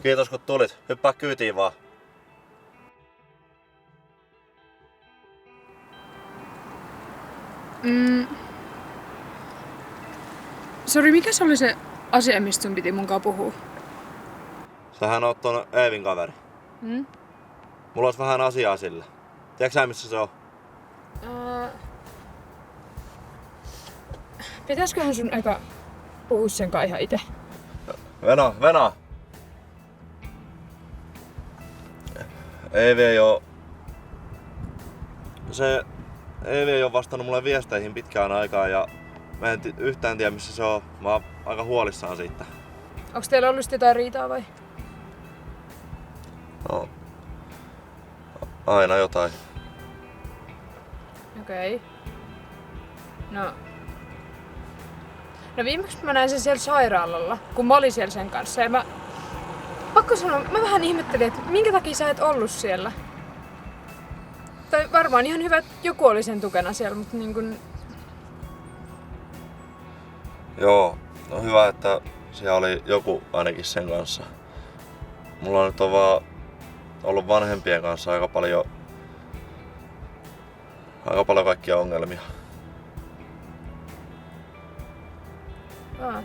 Kiitos kun tulit. Hyppää kyytiin vaan. Sori, mikä se oli se asia, mistä sun piti munkaan puhua? Sähän oot ton Eevin kaveri. Hmm? Mulla olisi vähän asiaa sille. Tiedätkö sä missä se on? Pitäisköhän sun eka puhua sen kai ihan ite? Venä! Eevi ei oo... Eevi ei oo vastannut mulle viesteihin pitkään aikaa ja mä en yhtään tiedä missä se on. Mä oon aika huolissaan siitä. Onks teillä ollut jotain riitaa vai? No... Aina jotain. Okei. No viimeksi mä näin sen siellä sairaalalla, kun mä olin siellä sen kanssa ja pakko sanoa, mä vähän ihmettelin, että minkä takia sä et ollut siellä. Tai varmaan ihan hyvä, että joku oli sen tukena siellä, mutta niin kun... Joo, no hyvä, että siellä oli joku ainakin sen kanssa. Mulla nyt on vaan ollut vanhempien kanssa aika paljon kaikkia ongelmia. Ah.